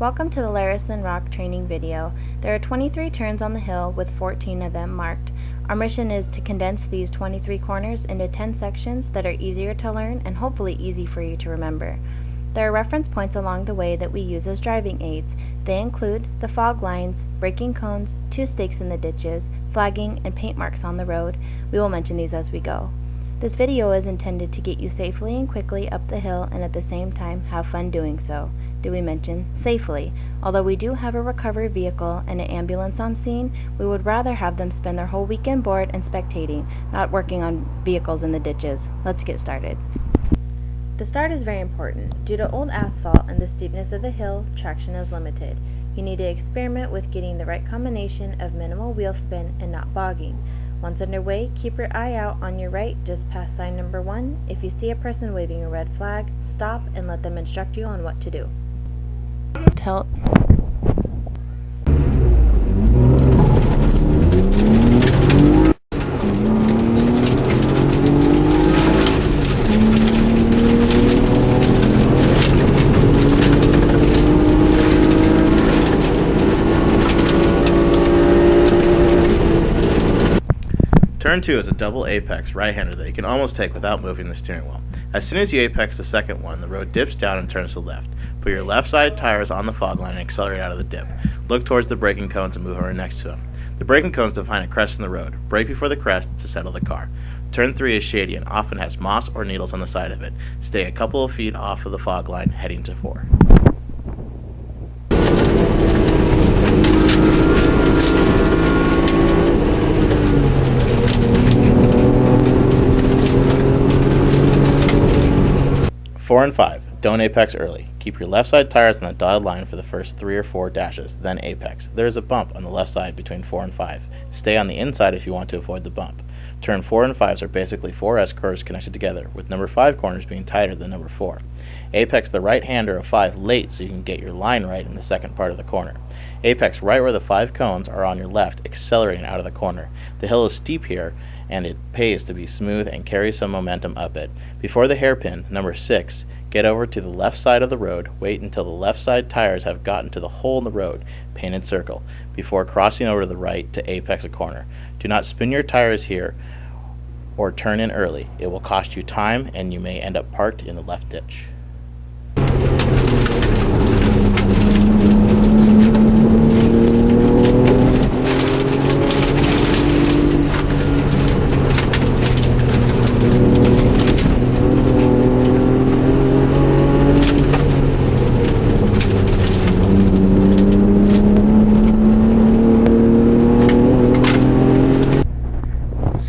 Welcome to the Larison Rock training video. There are 23 turns on the hill with 14 of them marked. Our mission is to condense these 23 corners into 10 sections that are easier to learn and hopefully easy for you to remember. There are reference points along the way that we use as driving aids. They include the fog lines, braking cones, 2 stakes in the ditches, flagging, and paint marks on the road. We will mention these as we go. This video is intended to get you safely and quickly up the hill and at the same time have fun doing so. Did we mention safely? Although we do have a recovery vehicle and an ambulance on scene, we would rather have them spend their whole weekend bored and spectating, not working on vehicles in the ditches. Let's get started. The start is very important. Due to old asphalt and the steepness of the hill, traction is limited. You need to experiment with getting the right combination of minimal wheel spin and not bogging. Once underway, keep your eye out on your right just past sign number 1. If you see a person waving a red flag, stop and let them instruct you on what to do. Tilt. Turn 2 is a double apex right-hander that you can almost take without moving the steering wheel. As soon as you apex the second one, the road dips down and turns to the left. Put your left side tires on the fog line and accelerate out of the dip. Look towards the braking cones and move over next to them. The braking cones define a crest in the road. Brake before the crest to settle the car. Turn 3 is shady and often has moss or needles on the side of it. Stay a couple of feet off of the fog line heading to 4. Four and 5. Don't apex early. Keep your left side tires on the dotted line for the first 3 or 4 dashes, then apex. There is a bump on the left side between 4 and 5. Stay on the inside if you want to avoid the bump. Turn 4 and 5s are basically 4 S-curves connected together, with number 5 corners being tighter than number 4. Apex the right-hander of 5 late so you can get your line right in the second part of the corner. Apex right where the 5 cones are on your left, accelerating out of the corner. The hill is steep here, and it pays to be smooth and carry some momentum up it. Before the hairpin, number 6, get over to the left side of the road, wait until the left side tires have gotten to the hole in the road, painted circle, before crossing over to the right to apex a corner. Do not spin your tires here or turn in early. It will cost you time and you may end up parked in the left ditch.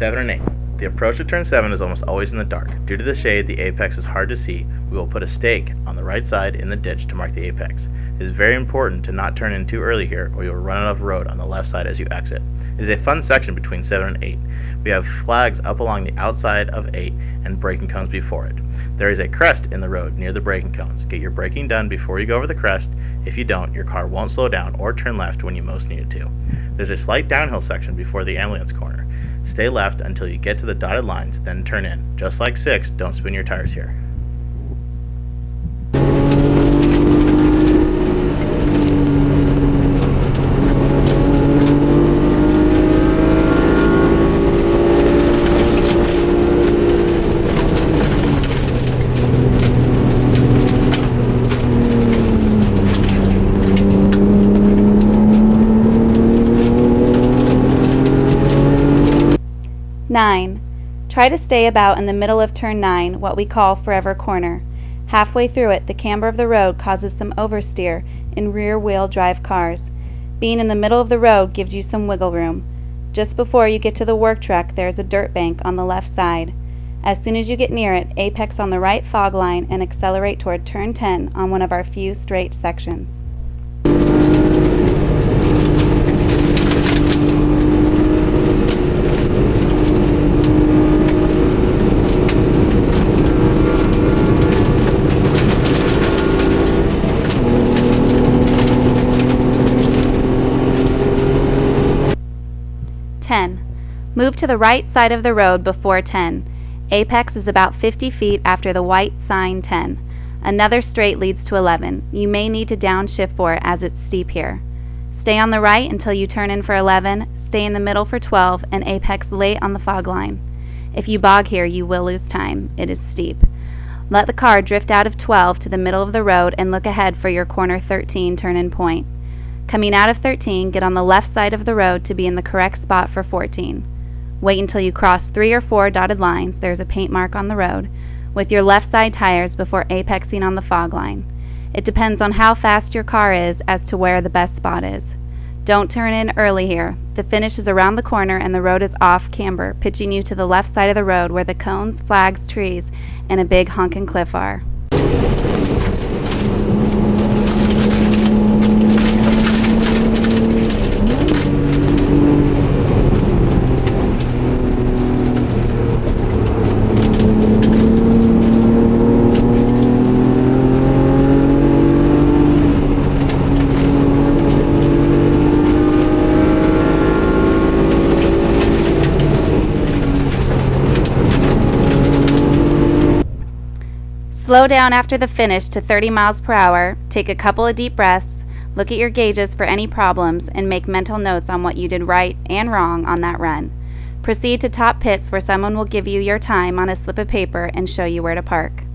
And 8. The approach to turn 7 is almost always in the dark. Due to the shade, the apex is hard to see. We will put a stake on the right side in the ditch to mark the apex. It is very important to not turn in too early here or you will run out of road on the left side as you exit. It is a fun section between 7 and 8. We have flags up along the outside of 8 and braking cones before it. There is a crest in the road near the braking cones. Get your braking done before you go over the crest. If you don't, your car won't slow down or turn left when you most need it to. There's a slight downhill section before the ambulance corner. Stay left until you get to the dotted lines, then turn in. Just like 6, don't spin your tires here. Try to stay about in the middle of turn 9, what we call forever corner. Halfway through it, the camber of the road causes some oversteer in rear-wheel drive cars. Being in the middle of the road gives you some wiggle room. Just before you get to the work truck, there is a dirt bank on the left side. As soon as you get near it, apex on the right fog line and accelerate toward turn 10 on one of our few straight sections. Move to the right side of the road before 10. Apex is about 50 feet after the white sign 10. Another straight leads to 11. You may need to downshift for it as it's steep here. Stay on the right until you turn in for 11, stay in the middle for 12, and apex late on the fog line. If you bog here, you will lose time. It is steep. Let the car drift out of 12 to the middle of the road and look ahead for your corner 13 turn-in point. Coming out of 13, get on the left side of the road to be in the correct spot for 14. Wait until you cross 3 or 4 dotted lines, there's a paint mark on the road, with your left side tires before apexing on the fog line. It depends on how fast your car is as to where the best spot is. Don't turn in early here. The finish is around the corner and the road is off camber, pitching you to the left side of the road where the cones, flags, trees, and a big honkin' cliff are. Slow down after the finish to 30 miles per hour, take a couple of deep breaths, look at your gauges for any problems, and make mental notes on what you did right and wrong on that run. Proceed to top pits where someone will give you your time on a slip of paper and show you where to park.